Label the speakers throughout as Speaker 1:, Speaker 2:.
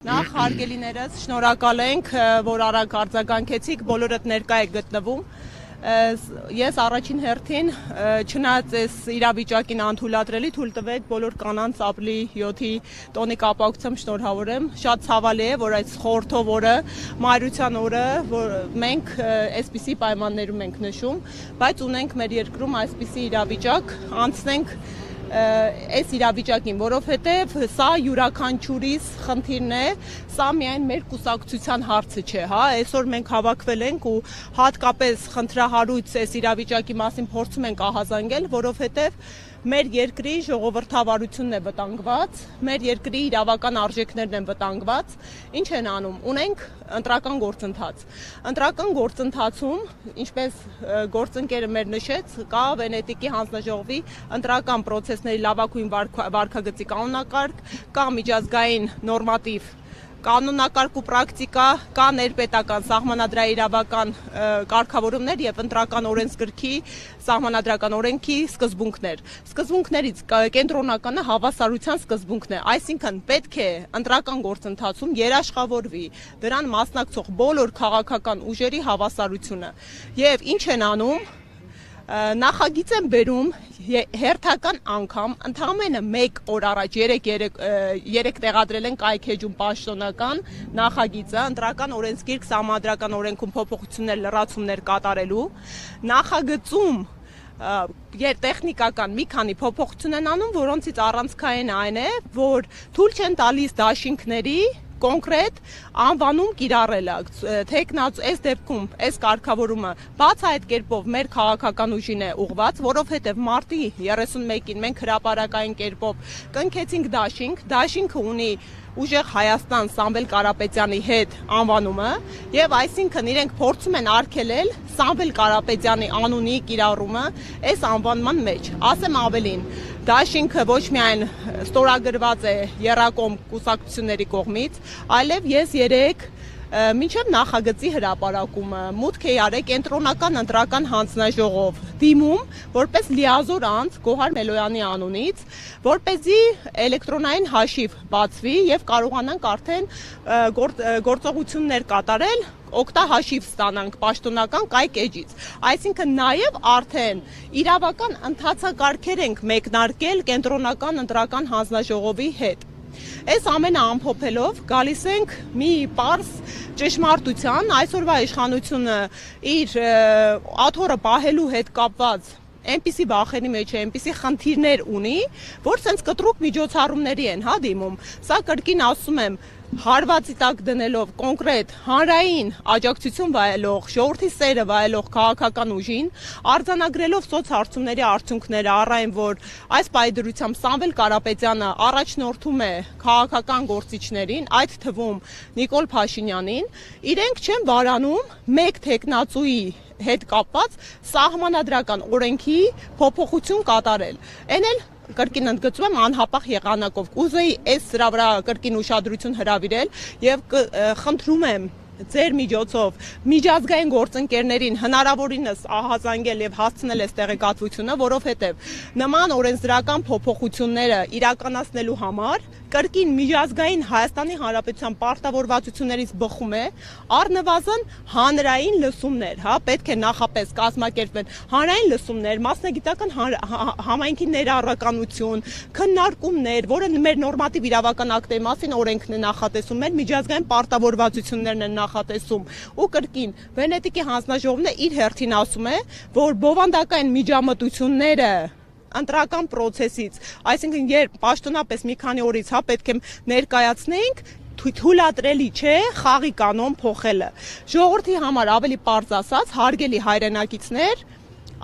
Speaker 1: Նախ հարգելիներս շնորհակալ ենք, որ արագ արձագանքեցիք, բոլորդ ներկա եք գտնվում։ Ես առաջին հերթին չնայած այս իրավիճակին անթույլատրելի թույլ տվեք բոլոր կանանց ապրիլի 7-ի տոնի կապակցությամբ շնորհավորեմ։ Շատ ցավալի է, որ այս խորհրդով օրը, մայրության օրը, որ մենք այսպիսի պայմաններում ենք նշում, բայց ունենք մեր երկրում այսպիսի իրավիճակ, անցնենք այս իրավիճակին, որովհետև սա յուրաքանչյուրիս խնդիրն է, սա միայն մեր կուսակցության հարցը չէ, հա, այսօր մենք հավաքվել ենք ու հատկապես խնդրահարույց այս իրավիճակի մասին փորձում ենք ահազանգել, որովհետև մեր երկրի ժողովրդավարությունն է վտանգված, մեր երկրի իրավական արժեքներն են վտանգված, ինչ են անում, ունենք ընտրական գործընթաց, ընտրական գործընթացում, ինչպես գործընկերը մեր նշեց, կա Վենետիկի հանձնաժողովի ընտրական պրոցեսների լավագույն վարքագծի կանոնակարգ, կա միջազգային նորմատիվ կանոնակարգ ու պրակտիկա, կա ներպետական սահմանադրաիրավական կարգավորումներ եւ ընտրական օրենսգրքի սահմանադրական օրենքի սկզբունքներ։ Սկզբունքներից կենտրոնականը հավասարության սկզբունքն է, այսինքն պետք է ընտրական գործընթացում երաշխավորվի դրան մասնակցող բոլոր քաղաքական ուժերի հավասարությունը։ Եվ ինչ են անում, նախագիծ են բերում հերթական անգամ ընդամենը մեկ օր առաջ երեք տեղադրել են կայքեջում պաշտոնական նախագիծը ընտրական օրենսգիրք սահմանադրական օրենքում փոփոխություններ լրացումներ կատարելու նախագծում տեխնիկական մի քանի փոփոխություն են անում, որոնցից առանցքային այն է, որ թույլ չեն տալիս դաշինքների կոնկրետ անվանում կիրառելը, թեկնած այս դեպքում այս կարգավորումը բաց այդ կերպով մեր քաղաքական ուժին է ուղված, որովհետև մարտի 31-ին մենք հրապարակային կերպով կնքեցինք դաշինքը ունի ուժեղ Հայաստան Սամվել Կարապետյանի հետ անվանումը եւ այսինքն իրենք փորձում են արգելել Սամվել Կարապետյանի անունի կիրառումը այս անվանման մեջ, ասեմ ավելին, դաշինքը ոչ միայն ստորագրված է եռակողմ կուսակցությունների կողմից, այլև ես երեք մինչև նախագծի հրապարակումը մուտք է արել կենտրոնական ընտրական հանձնաժողով դիմում, որպես լիազոր անձ Գոհար Մելոյանի անունից, որպեսզի էլեկտրոնային հաշիվ բացվի եւ կարողանանք արդեն գործողություններ կատարել, օգտահաշիվ ստանանք պաշտոնական կայք էջից։ Այսինքն նաև արդեն իրավական ընթացակարգեր ենք մեկնարկել կենտրոնական ընտրական հանձնաժողովի հետ։ Այս ամենը ամփոփելով գալիս ենք մի պարզ ճշմարտության, այսօրվա իշխանությունը իր աթոռը պահելու հետ կապված այնպիսի վախերի մեջ է, այնպիսի խնդիրներ ունի, որ սենց կտրուկ միջոցառումների են հա դիմում։ Սա կրկին ասում եմ, հարվածի տակ դնելով կոնկրետ հանրային աջակցություն վայելող, ժողովրդի սերը վայելող քաղաքական ուժին, արձանագրելով սոցհարցումների արդյունքները առ այն, որ այս պայդրությամբ Սամվել Կարապետյանը առաջնորդում է քաղաքական գործիչներին, այդ թվում Նիկոլ Փաշինյանին, իրենք չեն վարանում մեկ թեկնածուի հետ կապված սահմանադրական օրենքի փոփոխություն կատարել։ Էն էլ կրկին ընդգծում եմ անհապաղ եղանակով։ Կուզեի այս սրա վրա կրկին ուշադրություն հրավիրել եւ խնդրում եմ ձեր միջոցով միջազգային գործընկերներին հնարավորինս ահազանգել եւ հասցնել այս տեղեկատվությունը, որովհետեւ նման օրենսդրական փոփոխությունները իրականացնելու համար կրկին միջազգային Հայաստանի Հանրապետության պարտավորվածություններից բխում է առնվազն հանրային լսումներ, հա, պետք է նախապես կազմակերպվեն հանրային լսումներ, մասնագիտական համայնքի ներառականություն, քննարկումներ, որը մեր նորմատիվ իրավական ակտերի մասին օրենքն է նախատեսում, մեր միջազգային պարտավորվածություններն են նախատեսում ու կրկին Վենետիկի հանձնաժողովն է իր հերթին ասում է, որ բովանդակային միջամտությունները ընտրական պրոցեսից, այսինքն երբ պաշտոնապես մի քանի օրից հա պետք է ներկայացնեինք, թույլատրելի չէ խաղի կանոն փոխելը։ Ժողովրդի համար ավելի պարզ ասած, հարգելի հայրենակիցներ,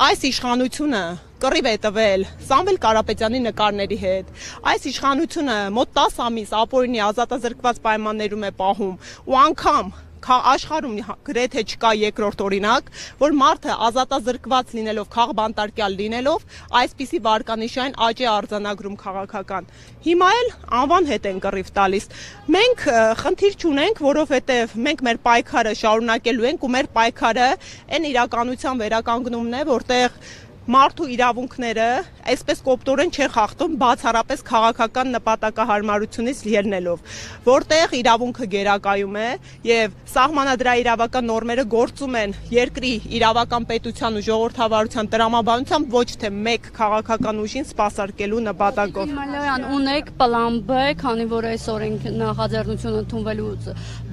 Speaker 1: այս իշխանությունը կռիվ է տվել Սամվել Կարապետյանի նկարների հետ, այս իշխանությունը մոտ 10 ամիս ապօրինի ազատազրկված պայմաններում է պահում ու անգամ աշխարհում գրեթե չկա երկրորդ օրինակ, որ մարդը ազատազրկված լինելով, քաղբանտարկյալ լինելով, այսպիսի վարկանիշային աճ է արձանագրում քաղաքական։ Հիմա էլ անվան հետ են կռիվ տալիս։ Մենք խնդիր չունենք, որովհետև մենք մեր պայքարը շարունակելու ենք ու մեր պայքարը այն իրականության վերականգնումն է, որտեղ մարդու իրավունքները այսպես կոպտորեն չէ խախտում բացառապես քաղաքական նպատակահարմարությունից ելնելով, որտեղ իրավունքը գերակայում է եւ սահմանադրաիրավական նորմերը գործում են երկրի իրավական պետության ու ժողովրդավարության տրամաբանությամբ ոչ թե մեկ քաղաքական ուժին սպասարկելու նպատակով։
Speaker 2: Մալոյան ունեք պլան B, քանի որ այս օրենք նախաձեռնությունը ընդունվելուց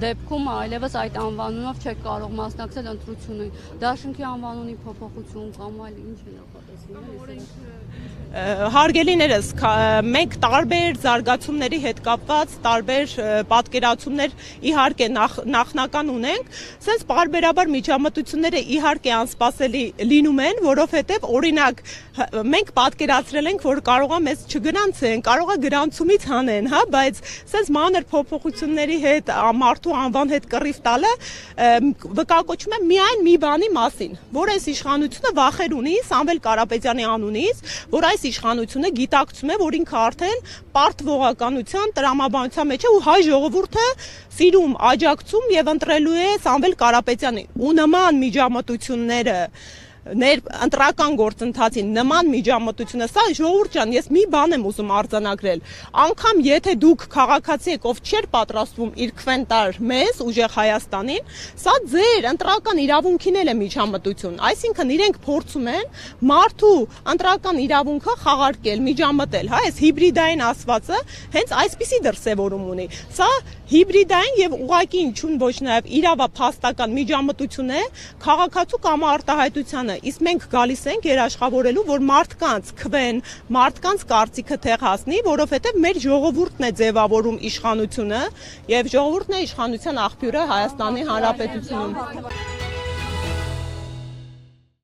Speaker 2: դեպքում այլևս այդ անվանումով չեք կարող մասնակցել ընտրությունին։ Դաշինքի անվանունի փոփոխություն կամ այլ ինչ է նախատեսվում։
Speaker 1: Հարգելիներս, մենք տարբեր զարգացումների հետ կապված տարբեր պատկերացումներ իհարկե նախնական ունենք, սենց պարբերաբար միջամտությունները իհարկե անսպասելի լինում են, որովհետև օրինակ մենք պատկերացրել ենք, որ կարողա մեզ չգրանցեն, կարողա գրանցումից հանեն, հա, բայց սենց մանր փոփոխությունների հետ մարդու անվան հետ կռիվ տալը վկայակոչում է միայն մի բանի մասին, որ այս իշխանությունը վախեր ունի Սամվել Կարապետյանի անունից, որ այս իշխանությունը գիտակցում է, որ ինքը արդեն պարտվողականության տրամաբանության մեջ է ու հայ ժողովուրդը սիրում, աջակցում եւ ընտրելու է Սամվել Կարապետյանին ու նման միջամտությունները ընտրական գործընթացին նման միջամտությունը, սա ժողովուրդ ջան, ես մի բան եմ ուզում արձանագրել, անգամ եթե դուք քաղաքացի եք, ով չէր պատրաստվում իր քվեն տար մեզ, ուժեղ Հայաստանին, սա ձեր ընտրական իրավունքին էլ է միջամտություն, այսինքն իրենք փորձում են մարդու ընտրական իրավունքը խաղարկել, միջամտել, հա, այս հիբրիդային ասվածը հենց այսպիսի դրսևորում ունի, սա հիբրիդային եւ ուղղակի ինչուն ոչ նաեւ իրավափաստական միջամտություն է քաղաքացու կամ արտահայտությանը, իսկ մենք գալիս ենք երաշխավորելու, որ մարդկանց քվեն, մարդկանց կարծիքը տեղ հասնի, որովհետեւ մեր ժողովուրդն է ձևավորում իշխանությունը եւ ժողովուրդն է իշխանության աղբյուրը Հայաստանի Հանրապետությունում։